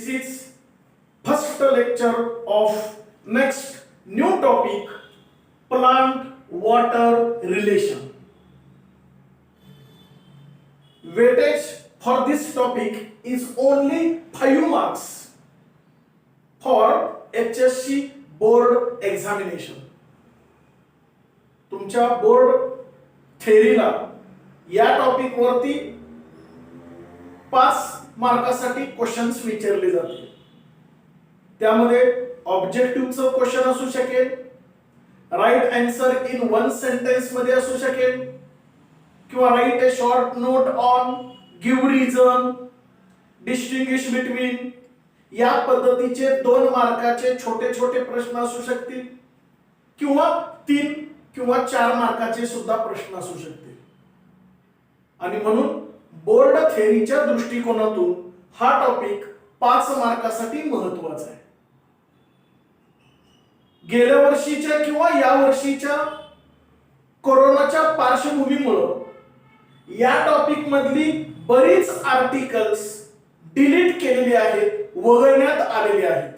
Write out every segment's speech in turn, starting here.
This is first lecture of next new topic, plant water relation. Weightage for this topic is only 5 marks for HSC board examination. तुमच्या board थेरीला या topic वरती 5 मार्कासाठी questions विचारले जातील. त्यामध्ये ऑब्जेक्टिव्हचं question असू शकेल, write answer in one sentence मध्ये असू शकेल, किंवा write a short note on, give reason, distinguish between, या पद्धतीचे 2 मार्काचे छोटे छोटे प्रश्न असू शकतील, किंवा 3 किंवा 4 मार्काचे सुद्धा प्रश्न असू शकतील. आणि म्हणून बोर्ड थेअरीच्या दृष्टिकोनातून हा टॉपिक 5 मार्कासाठी महत्त्वाचा आहे. गेल्या वर्षीच्या किंवा या वर्षीच्या कोरोनाच्या पार्श्वभूमीमुळे या टॉपिक मधली बरीच आर्टिकल्स डिलीट केलेली आहेत, वगळण्यात आलेली आहेत.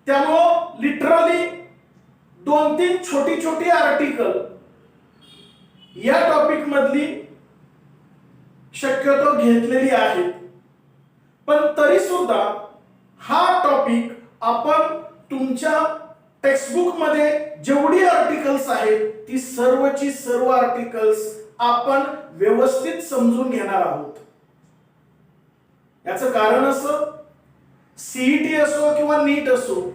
त्यामुळे लिटरली 2-3 छोटी छोटी आर्टिकल या टॉपिक मधली शक्यतो घेतलेली आहेत. पण तरी सुद्धा हा टॉपिक आपण तुमच्या टेक्स्टबुक मध्ये जेवढी आर्टिकल्स आहेत ती सर्वची सर्व आर्टिकल्स आपण व्यवस्थित समजून घेणार आहोत. याचं कारण असं, सीईटी असो किंवा नीट असो,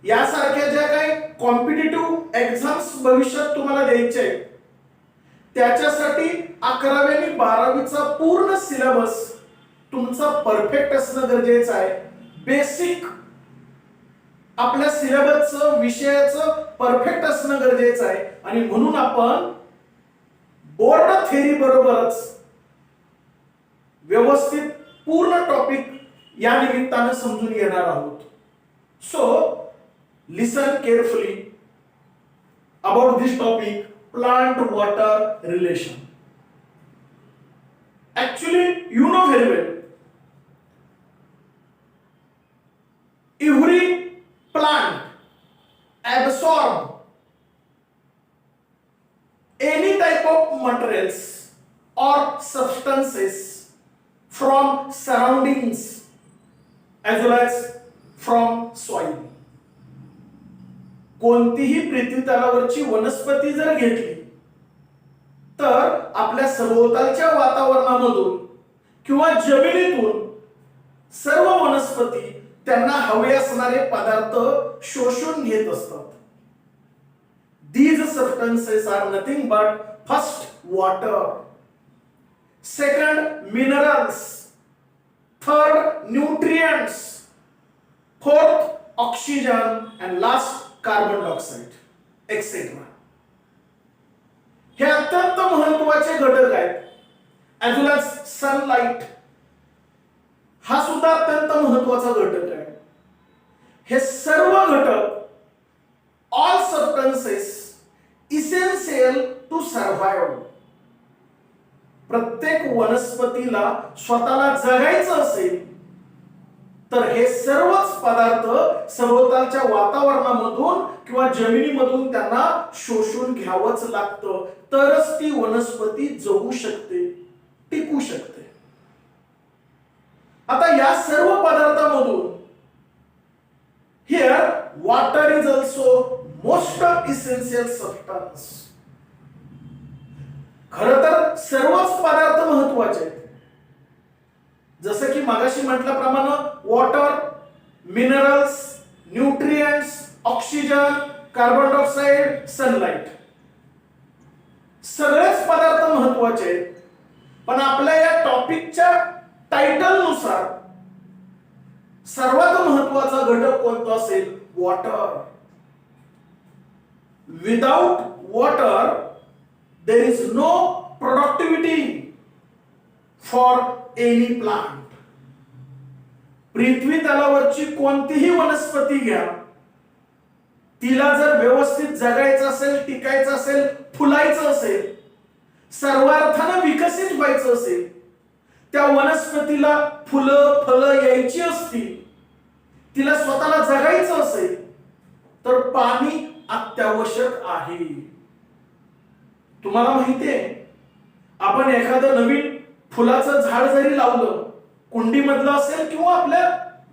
यासारख्या ज्या काही कॉम्पिटिटिव्ह एक्झाम्स भविष्यात तुम्हाला द्यायचे आहेत, त्याच्यासाठी 11वी आणि 12वीचा पूर्ण सिलेबस तुमचा परफेक्ट असणं गरजेचं आहे. बेसिक आपल्या सिलेबसचं, विषयाचं परफेक्ट असणं गरजेचं आहे. आणि म्हणून आपण बोर्ड थेअरी बरोबरच व्यवस्थित पूर्ण टॉपिक या निमित्तानं समजून घेणार आहोत. So listen carefully about this topic, plant water relation. Actually, you know very well, every plant absorb any type of materials or substances from surroundings as well as from soil. कोणतीही पृथ्वी तलावरची वनस्पती जर घेतली तर आपल्या सभोवतालच्या वातावरणामधून किंवा जमिनीतून सर्व वनस्पती त्यांना हवे असणारे पदार्थ शोषून घेत असतात. These substances are nothing but first water, second minerals, third nutrients, fourth oxygen and last carbon dioxide etcetera. हे अत्यंत महत्त्वाचे घटक आहेत. ॲज वेल ॲज सनलाइट हा सुद्धा अत्यंत महत्त्वाचा घटक आहे. हे सर्व घटक, all substances essential to survive. प्रत्येक वनस्पतीला स्वतःला जगायचं असेल तर हे सर्वच पदार्थ सभोवतालच्या वातावरणामधून किंवा जमिनीमधून त्यांना शोषून घ्यावंच लागतं, तरच ती वनस्पती जगू शकते, टिकू शकते. आता या सर्व पदार्थांमधून here water is also most essential substance. खरं तर सर्वच पदार्थ महत्त्वाचे आहेत. जसं की मागाशी म्हटल्याप्रमाणे water, minerals, nutrients, oxygen, carbon dioxide, sunlight, सगळेच पदार्थ महत्त्वाचे आहेत. पण आपल्या या टॉपिकच्या टायटल नुसार सर्वात महत्त्वाचा घटक कोणता असेल? Water. Without water there is no productivity for any plant. पृथ्वी तलावरची कोणतीही वनस्पती घ्या, तिला जर व्यवस्थित जगायचं असेल, टिकायचं असेल, फुलायचं असेल, सर्वार्थानं विकसित व्हायचं असेल, त्या वनस्पतीला फुलं फळं यायची असतील, तिला स्वतःला जगायचं असेल, तर पाणी अत्यावश्यक आहे. तुम्हाला माहितीये, आपण एखादं नवीन फुलाचं झाड जरी लावलं, कुंडीमधलं असेल किंवा आपल्या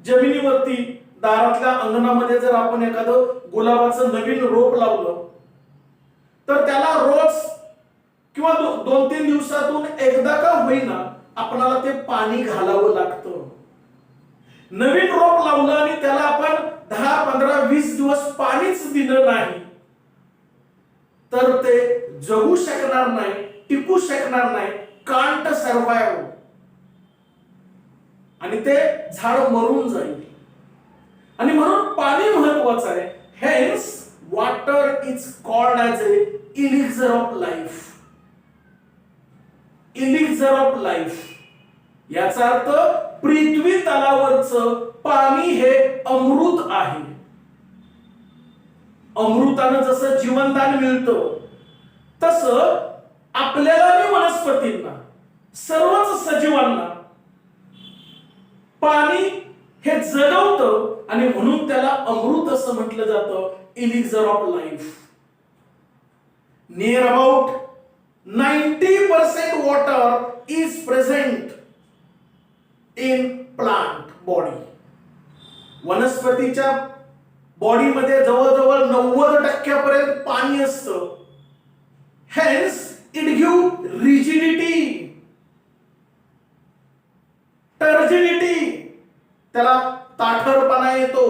जमिनीवरती दारातल्या अंगणामध्ये जर आपण एखादं गुलाबाचं नवीन रोप लावलं, तर त्याला रोज किंवा 2-3 दिवसातून एकदा का होईना आपल्याला ते पाणी घालावं लागतं. नवीन रोप लावलं आणि त्याला आपण 10, 15, 20 दिवस पाणीच दिलं नाही, तर ते जगू शकणार नाही, टिकू शकणार नाही, कांट सर्वाइव्ह, आणि ते झाड मरून जाईल. आणि म्हणून पाणी महत्वाचं आहे. Hence water is called as a elixir of life. Elixir of life याचा अर्थ पृथ्वी तलावरचं पाणी हे अमृत आहे. अमृतानं जसं जीवनदान मिळतं, तसं आपल्याला आणि वनस्पतींना, सर्वच सजीवांना पाणी हे जगवतं, आणि म्हणून त्याला अमृत असं म्हटलं जातं, elixir of life. Near about 90% water is present in plant body. वनस्पतीच्या बॉडीमध्ये जवळजवळ 90% पाणी असतं. Hence it give rigidity, turgidity, त्याला ताठरपणा येतो,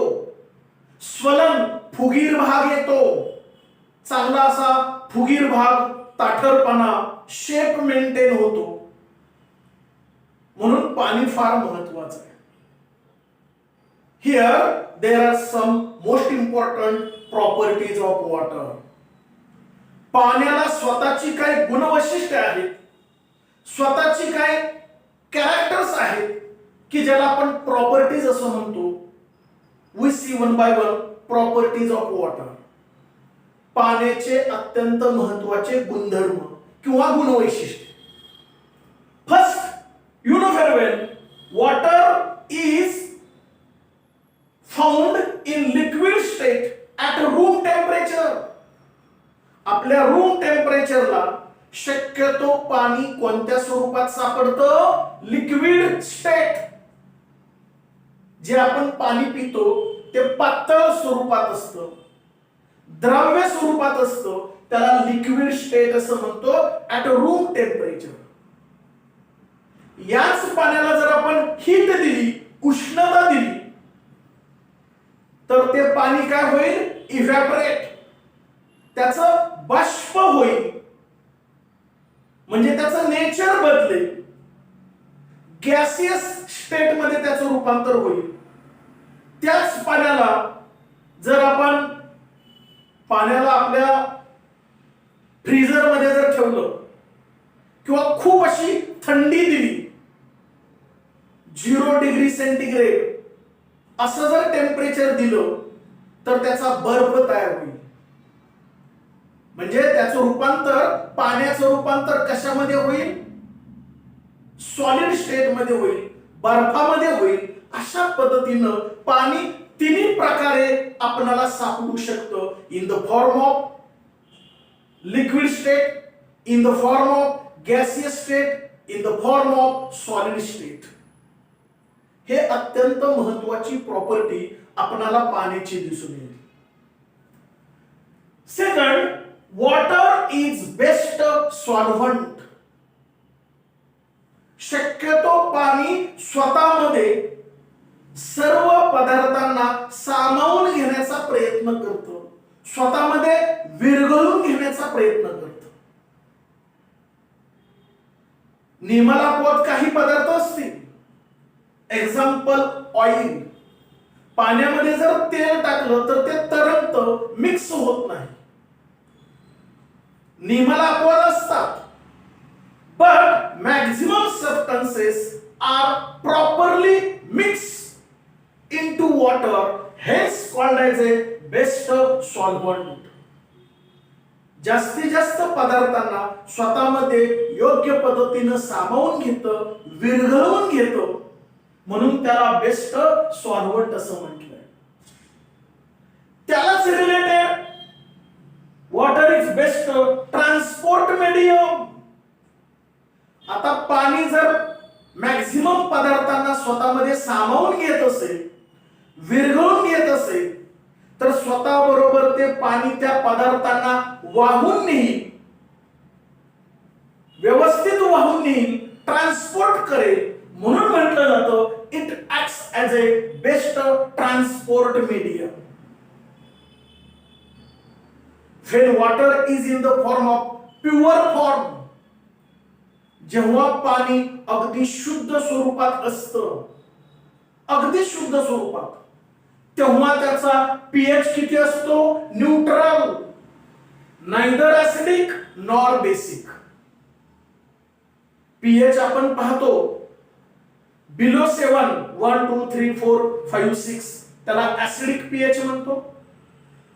स्वलन फुगीर भाग येतो, चांगला असा फुगीर भाग, ताठरपणा, शेप मेंटेन होतो. म्हणून पाणी फार महत्वाचं आहे. Here there are some most important properties of water. पाण्याला स्वतःची काही गुणवैशिष्ट्ये आहेत, स्वतःची काय कॅरेक्टर्स आहेत, की ज्याला आपण प्रॉपर्टीज असं म्हणतो. We see one by one properties of water. पाण्याचे अत्यंत महत्वाचे गुणधर्म किंवा गुणवैशिष्ट्य. First, you know very well, water is found in liquid state at room temperature. आपल्या रूम टेम्परेचरला शक्यतो पाणी कोणत्या स्वरूपात सापडतं? Liquid state. जे आपण पाणी पितो ते पातळ स्वरूपात असतं, द्रव्य स्वरूपात असतं, त्याला लिक्विड स्टेट असं म्हणतो ऍट रूम टेम्परेचर. याच पाण्याला जर आपण हीट दिली, उष्णता दिली, तर ते पाणी काय होईल? इव्हॅपोरेट, त्याचं बाष्प होईल, म्हणजे त्याचं नेचर बदलेल, गॅसियस स्टेट मध्ये त्याचं रूपांतर होईल. त्याच पाण्याला जर आपण पाण्याला आपल्या फ्रीजर मध्ये जर ठेवलं किंवा खूप अशी थंडी दिली, 0 डिग्री सेंटीग्रेड असं जर टेम्परेचर दिलं, तर त्याचा बर्फ तयार होईल. म्हणजे त्याचं रूपांतर, पाण्याचं रूपांतर कशामध्ये होईल? सॉलिड स्टेट मध्ये होईल, बर्फामध्ये होईल. अशा पद्धतीनं पाणी तिन्ही प्रकारे आपल्याला सापडू शकतं. In the form of liquid state, in the form of gaseous state, in the form of solid state. हे अत्यंत महत्वाची प्रॉपर्टी आपल्याला पाण्याची दिसून येईल. Second, water is best solvent. शक्यतो पाणी स्वतःमध्ये सर्व पदार्थांना सामावून घेण्याचा प्रयत्न करतो, स्वतःमध्ये विरघळून घेण्याचा प्रयत्न करतो. नियमाला काही पदार्थ असतील, एक्झाम्पल ऑइल. पाण्यामध्ये जर तेल टाकलं तर ते तरंगतं, मिक्स होत नाही. नियमाला अपवाद असतात, but maximum substances are properly mixed into water, hence called as a best solvent. जास्तीत जास्त पदार्थांना स्वतःमध्ये योग्य पद्धतीनं सामावून घेतं, विरघळवून घेतं, म्हणून त्याला बेस्ट सॉल्व्हंट असं म्हटलंय. त्यालाच related water is best transport medium. आता पाणी जर मॅक्झिमम पदार्थांना स्वतःमध्ये सामावून घेत असेल, विरघळून घेत असेल, तर स्वतः बरोबर ते पाणी त्या पदार्थांना वाहून नेईल, व्यवस्थित वाहून नेईल, ट्रान्सपोर्ट करेल, म्हणून म्हटलं जातं it acts as a best transport medium. When water is in the form of pure form, जेव्हा पाणी अगदी शुद्ध स्वरूपात असतं, अगदी शुद्ध स्वरूपात, तेव्हा त्याचा पीएच किती असतो? Neutral, neither acidic nor basic. PH आपण पाहतो बिलो 7, 1 2 3 4 5 6 त्याला ऍसिडिक पीएच म्हणतो,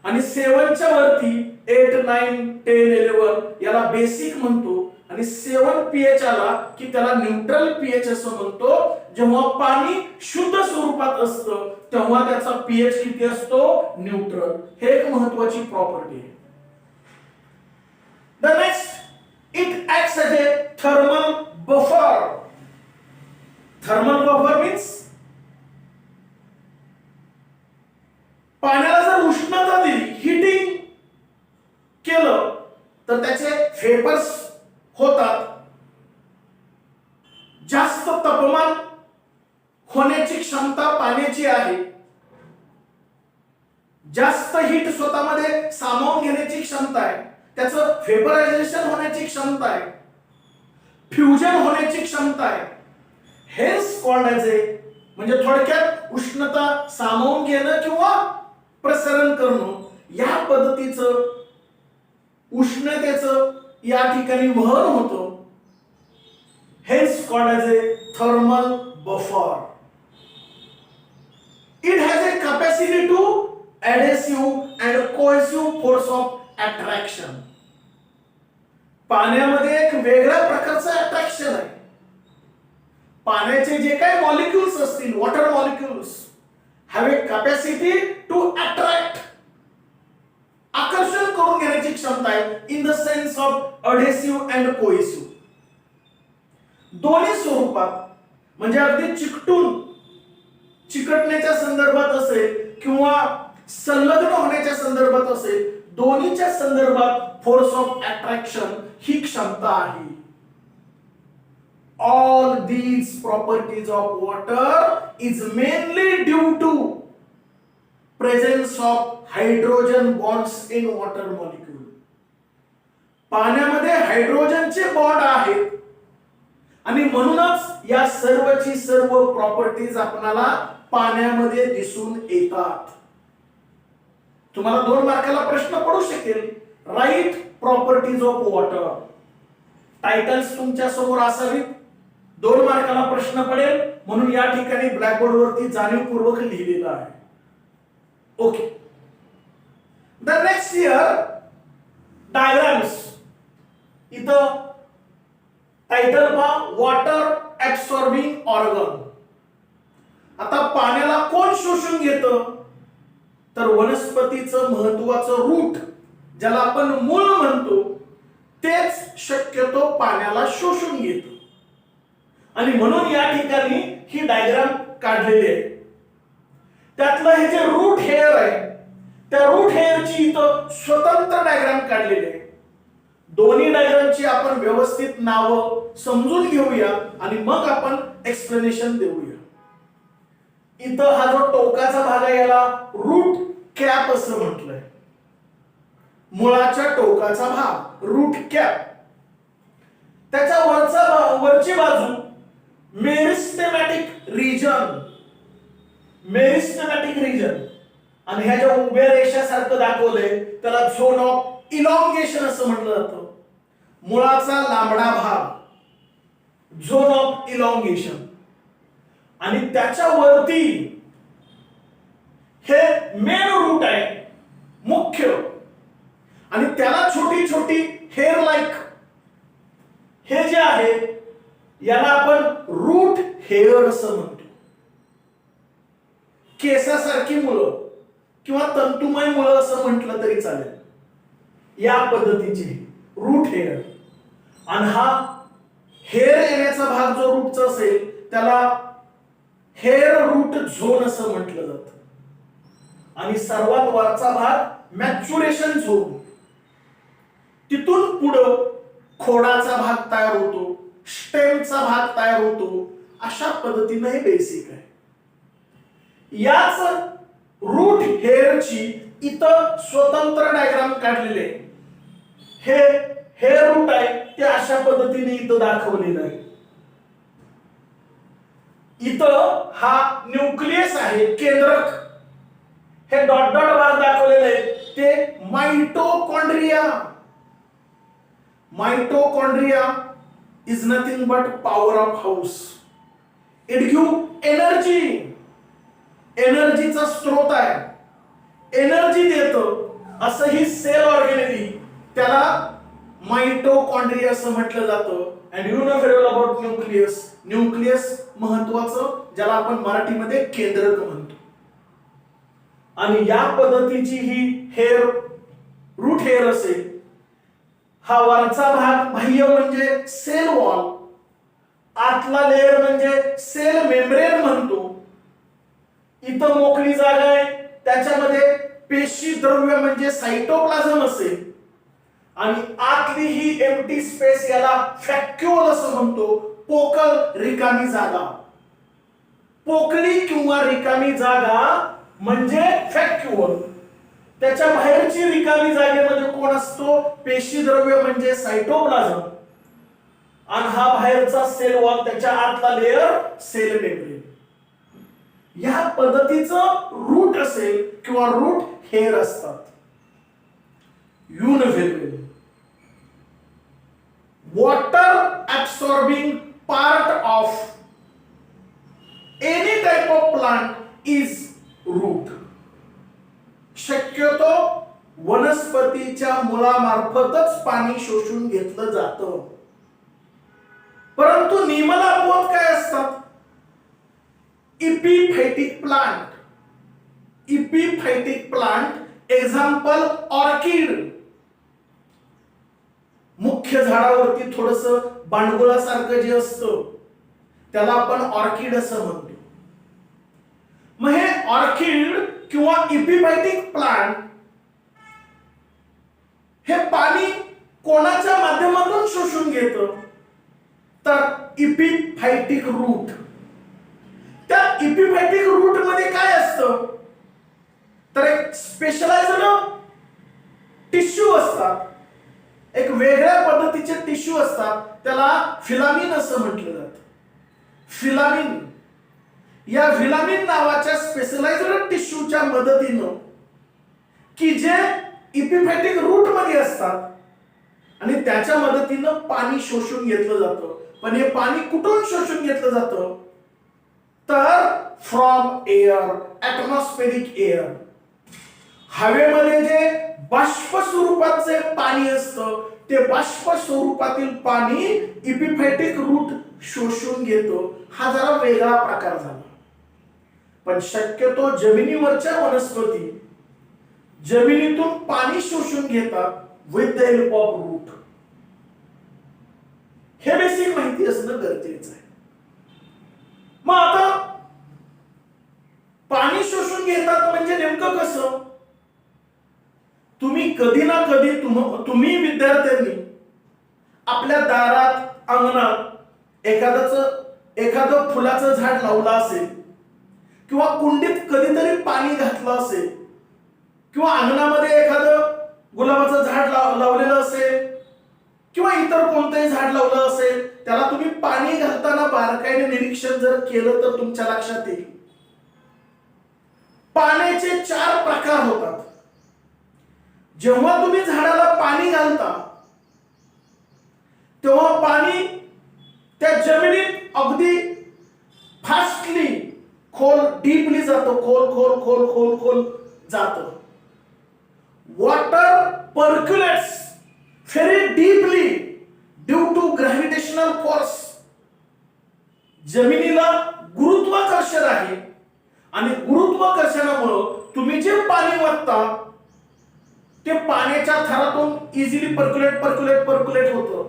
आणि 7 च्या वरती 8 9 10 11 याला बेसिक म्हणतो, आणि 7 पीएच आला की त्याला न्यूट्रल पीएच असं म्हणतो. जेव्हा पाणी शुद्ध स्वरूपात असतं तेव्हा त्याचा पीएच किती असतो? न्यूट्रल. हे एक महत्त्वाची प्रॉपर्टी आहे. The next, it acts as a thermal buffer. Thermal buffer means पाण्याला जर उष्णता दिली, हिटिंग केलं, तर त्याचे व्हेपर्स होतात. जास्त तापमान होण्याची क्षमता पाण्याची आहे, जास्त हीट स्वतःमध्ये सामावून घेण्याची क्षमता आहे, त्याचं व्हेपरायझेशन होण्याची क्षमता आहे, फ्युजन होण्याची क्षमता आहे. हेच कॉल्ड ॲज ए, म्हणजे थोडक्यात उष्णता सामावून घेणं किंवा प्रसरण करणं, या पद्धतीचं उष्णतेचं या ठिकाणी वहन होतं. हेच called as A thermal buffer. It has a capacity to adhesive and cohesive force of attraction. पाण्यामध्ये एक वेगळ्या प्रकारचं अट्रॅक्शन आहे. पाण्याचे जे काही मॉलिक्युल्स असतील, water molecules have a capacity to attract, आकर्षण करून घेण्याची क्षमता आहे, in the sense of adhesive and cohesive. दोन्ही स्वरूपात, म्हणजे अगदी चिकटण्याच्या संदर्भात असेल किंवा संलग्न होण्याच्या संदर्भात असेल, दोन्हीच्या संदर्भात फोर्स ऑफ अट्रॅक्शन ही क्षमता आहे. All these properties of water is mainly due to presence of hydrogen bonds in water molecule. पाण्यामध्ये हायड्रोजनचे बॉन्ड आहेत, आणि म्हणूनच या सर्वची सर्व प्रॉपर्टीज आपल्याला पाण्यामध्ये दिसून येतात. तुम्हाला 2 मार्काला प्रश्न पडू शकेल, write properties of water. Titles तुमच्या समोर असावीत, 2 मार्काला प्रश्न पडेल, म्हणून या ठिकाणी ब्लॅकबोर्ड वरती जाणीवपूर्वक लिहिलेलं आहे. Okay. The next here diagrams. इथं टायटल पहा, वॉटर ऍब्सॉर्बिंग ऑर्गन. आता पाण्याला कोण शोषून घेतं? तर वनस्पतीचं महत्वाचं रूट, ज्याला आपण मूळ म्हणतो, तेच शक्यतो पाण्याला शोषून घेतं. आणि म्हणून या ठिकाणी ही डायग्राम काढलेली आहे. त्यातलं हे जे रूट हेअर आहे, त्या रूट हेअरची इथं स्वतंत्र डायग्राम काढलेली आहे. दोन्ही डायग्रामची आपण व्यवस्थित नावं समजून घेऊया आणि मग आपण एक्सप्लेनेशन देऊया. इथं हा जो टोकाचा भाग आहे याला रूट कॅप असं म्हटलंय. मुळाच्या टोकाचा भाग रूट कॅप. त्याच्या वरची बाजू मेरिस्टेमॅटिक रिजन. मेरिस्टेमॅटिक रिजन, आणि ह्या ज्या उभ्या रेषासारखं दाखवलंय त्याला झोन ऑफ इलॉंगेशन असं म्हटलं जातं. मुळाचा लांबडा भाग, झोन ऑफ इलॉंगेशन. आणि त्याच्या वरती हे मेन रूट आहे, मुख्य. आणि त्याला छोटी छोटी हेअर लाईक हे जे आहे याला आपण रूट हेअर असं म्हणतो. केसासारखी मुळं किंवा तंतुमय मुळं असं म्हटलं तरी चालेल. या पद्धतीची रूट हेअर. आणि हा हेअर येण्याचा भाग जो रूटचा असेल त्याला हेअर रूट झोन असं म्हटलं जातं. आणि सर्वात वरचा भाग मॅच्युरेशन झोन. तिथून पुढं खोडाचा भाग तयार होतो, स्टेमचा भाग तयार होतो. अशा पद्धतीने हे बेसिक आहे. याच रूट हेअरची इथं स्वतंत्र डायग्राम काढलेले आहे. हे हेअर रूट आहे ते अशा पद्धतीने इथं दाखवलेलं आहे. इथं हा न्यूक्लियस आहे, केंद्रक. हे डॉट डॉट भाग दाखवलेले आहे ते mitochondria. Mitochondria is nothing but power of house. It give energy. एनर्जीचा स्रोत आहे, एनर्जी देतो. असं ही सेल ऑर्गॅनिझम त्याला माइटोकॉन्ड्रिया असं म्हटलं जातं. And you know very well about nucleus. Nucleus महत्वाचं ज्याला आपण मराठीमध्ये केंद्रक म्हणतो. आणि या पद्धतीची ही हेअर रूट हेअर असेल. हा वरचा भाग बाह्य म्हणजे सेल वॉल, आतला लेअर म्हणजे सेल मेम्ब्रेन म्हणतो. इथं मोकळी जागा आहे, त्याच्यामध्ये पेशी द्रव्य म्हणजे सायटोप्लाझम असेल. आणि आतली ही एम्प्टी स्पेस याला फॅक्युल असं म्हणतो, पोकळ रिकामी जागा. पोकळी किंवा रिकामी जागा म्हणजे फॅक्युल. त्याच्या बाहेरची रिकामी जागेमध्ये कोण असतो? पेशी द्रव्य म्हणजे सायटोप्लाझम. आणि हा बाहेरचा सेल वॉल, त्याच्या आतला लेअर सेल मेम्ब्रेन. या पद्धतीचं रूट असेल किंवा रूट हेअर असतात. Universal water absorbing part of any type of plant is root. शक्यतो वनस्पतीच्या मुळामार्फतच पाणी शोषून घेतलं जातं. परंतु निमलापोत काय असतात? Epiphytic plant. Epiphytic plant example orchid. मुख्य झाडावरती थोडस बांडगुळासारखं जे असतं त्याला आपण ऑर्किड असं म्हणतो. मग हे ऑर्किड किंवा इपिफायटिक प्लांट हे पाणी कोणाच्या माध्यमातून शोषून घेतं? तर इपिफायटिक रूट. त्या इपिफायटिक रूट मध्ये काय असतं? तर एक स्पेशलाइज्ड टिश्यू असतात, एक वेगळ्या पद्धतीचे टिश्यू असतात, त्याला फिलामिन असं म्हटलं जातं. फिलामिन या फिलामिन नावाच्या स्पेशलाइज्ड टिश्यूच्या मदतीनं की जे इपिफायटिक रूट मध्ये असतात आणि त्याच्या मदतीनं पाणी शोषून घेतलं जातं. पण हे पाणी कुठून शोषून घेतलं जातं? तर फ्रॉम एअर, ऍटमॉस्फेरिक एअर. हवेमध्ये जे बाष्प स्वरूपाचे पाणी असतं ते बाष्प स्वरूपातील पाणी इपिफायटिक रूट शोषून घेतो. हा जरा वेगळा प्रकार झाला. पण शक्यतो जमिनीवरच्या वनस्पती जमिनीतून पाणी शोषून घेतात with the help of root. हे बेसिक माहिती असणं गरजेचं आहे. मग आता पाणी शोषून घेतात म्हणजे नेमकं कसं? तुम्ही कधी ना कधी तुम्ही विद्यार्थ्यांनी आपल्या दारात, अंगणात एखादं फुलाचं झाड लावलं असेल किंवा कुंडीत कधीतरी पाणी घातलं असेल किंवा अंगणामध्ये एखादं गुलाबाचं झाड लावलेलं असेल किंवा इतर कोणतंही झाड लावलं असेल. त्याला तुम्ही पाणी घालताना बारकाईने निरीक्षण जर केलं तर तुमच्या लक्षात येईल पाण्याचे 4 प्रकार होतात. जेव्हा तुम्ही झाडाला पाणी घालता तेव्हा पाणी त्या जमिनीत अगदी फास्टली खोल डीपली जातं, खोल खोल खोल खोल खोल जातं. वॉटर पर्क्युलेट जमिनीला गुरुत्वाकर्षण आहे आणि गुरुत्वाकर्षणामुळे तुम्ही जे पाणी वाहता ते पाण्याच्या थरातून इझिली पर्क्युलेट होतं,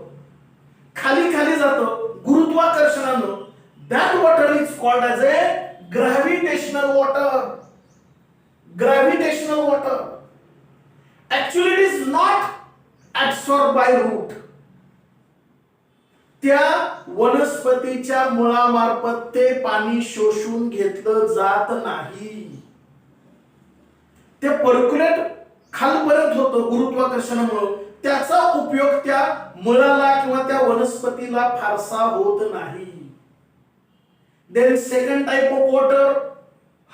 खाली खाली जातं गुरुत्वाकर्षणानं. That water is called as a gravitational water. Gravitational water actually it is not absorb by root. त्या वनस्पतीच्या मुळामार्फत ते पाणी शोषून घेतलं जात नाही. ते पर्क्युलेट खालपर्यंत होतं गुरुत्वाकर्षणामुळे. त्याचा उपयोग त्या मुळाला किंवा त्या वनस्पतीला फारसा होत नाही. Then second type of water,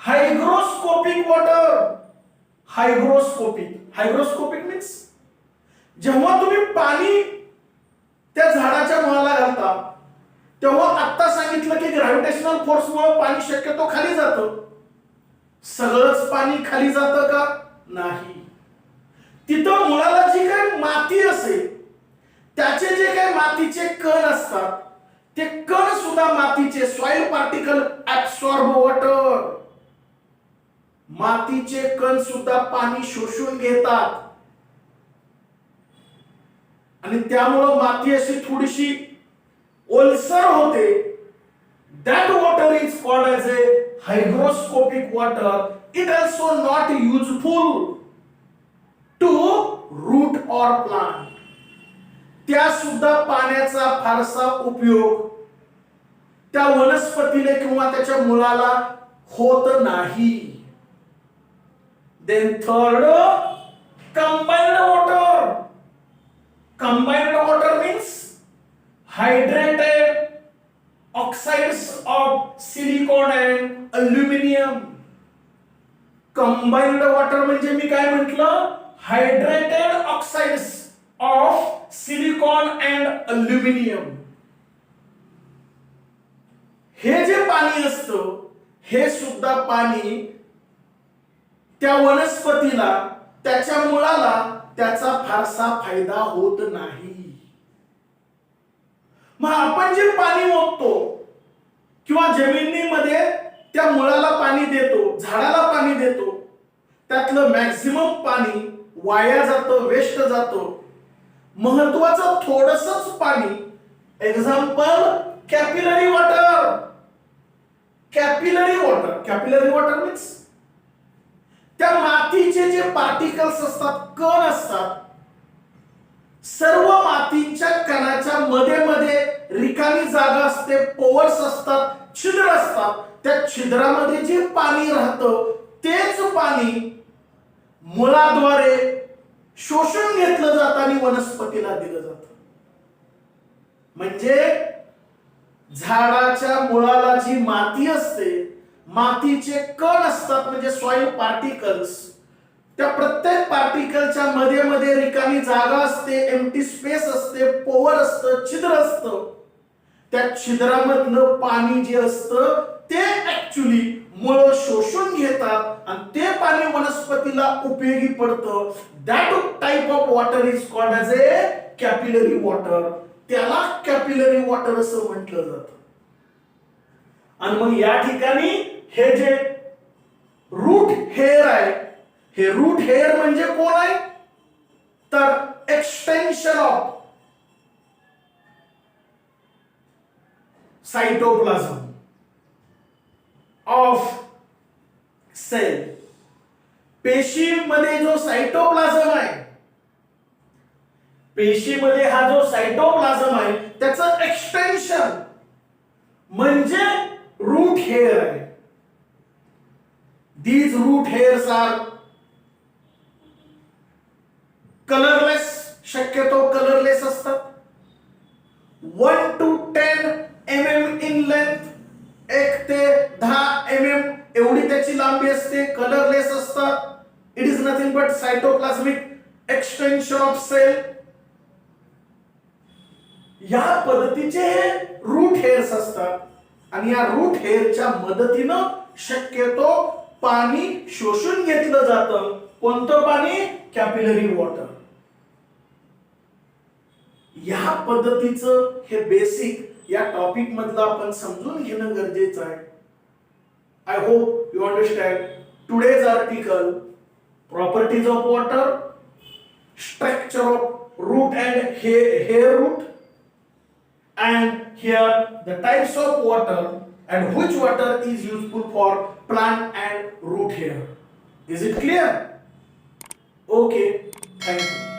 hygroscopic water. Hygroscopic means जेव्हा तुम्ही पाणी त्या झाडाच्या मुळाला घालता तेव्हा आता सांगितलं की ग्रॅव्हिटेशनल फोर्समुळे पाणी शक्यतो खाली जातं. सगळंच पाणी खाली जातं का? नाही. तिथं मुळाला जी काही माती असेल त्याचे जे काही मातीचे कण असतात ते कण सुद्धा मातीचे सॉइल पार्टिकल ऍब्सॉर्ब वॉटर. मातीचे कण सुद्धा पाणी शोषून घेतात आणि त्यामुळे माती अशी थोडीशी ओलसर होते. That water is called as a hygroscopic water. It also not useful to root or plant. त्या सुद्धा पाण्याचा फारसा उपयोग त्या वनस्पतीला किंवा त्याच्या मुळाला होत नाही. Then third, combined water. Combined water means hydrated oxides of silicon and aluminium. Combined water म्हणजे मी काय म्हटलं? Hydrated oxides of silicon and aluminium. हे जे पाणी असतं हे सुद्धा पाणी त्या वनस्पतीला त्याच्या मुळाला त्याचा फारसा फायदा होत नाही. मग आपण जे पाणी ओततो किंवा जमिनीमध्ये त्या मुळाला पाणी देतो, झाडाला पाणी देतो, त्यातलं मॅक्सिमम पाणी वाया जातं, वेस्ट जातं. महत्वाचं थोडसंच पाणी, example capillary water. Capillary water means त्या मातीचे जे पार्टिकल्स असतात, कण असतात, सर्व मातीच्या कणाच्या मध्ये रिकामी जागा असते, पोअर्स असतात, छिद्र असतात. त्या छिद्रामध्ये जे पाणी राहतं तेच पाणी मुळाद्वारे शोषून घेतलं जातं आणि वनस्पतीला दिलं जातं. म्हणजे झाडाच्या मुळाला जी माती असते, मातीचे कण असतात म्हणजे सॉइल पार्टिकल्स, त्या प्रत्येक पार्टिकलच्या मध्ये रिकामी जागा असते, एम्प्टी स्पेस असते, पोवर असतं, छिद्र असतं. त्या छिद्रामधलं पाणी जे असतं ते ऍक्च्युली मुळ शोषून घेतात आणि ते पाणी वनस्पतीला उपयोगी पडतं. That type of water is called as A capillary water. त्याला कॅपिलरी वॉटर असं म्हटलं जातं. आणि मग या ठिकाणी हे जे रूट हेअर आहे, हे रूट हेअर म्हणजे कोण आहे? तर एक्सटेन्शन ऑफ साइटोप्लाझम ऑफ सेल. पेशीमध्ये जो साइटोप्लाझम आहे, पेशीमध्ये हा जो साइटोप्लाझम आहे त्याचं एक्सटेन्शन म्हणजे रूट हेअर आहे. These root hairs are colorless, शक्यतो कलरलेस असतात. 1 to 10 mm in length, 1 ते 10 mm एवढी त्याची लांबी असते, कलरलेस असतात. It is nothing but cytoplasmic extension of cell. या पद्धतीचे रूट हेअर्स असतात आणि या रूट हेअरच्या मदतीनं शक्यतो पाणी शोषून घेतलं जातं. कोणतं पाणी? Capillary water. या पद्धतीचं हे बेसिक या टॉपिक मधलं आपण समजून घेणं गरजेचं आहे. I hope you understand today's article, properties of water, structure of root and hair root, and here the types of water and which water is useful for plant and root hair. Is it clear? Okay, thank you.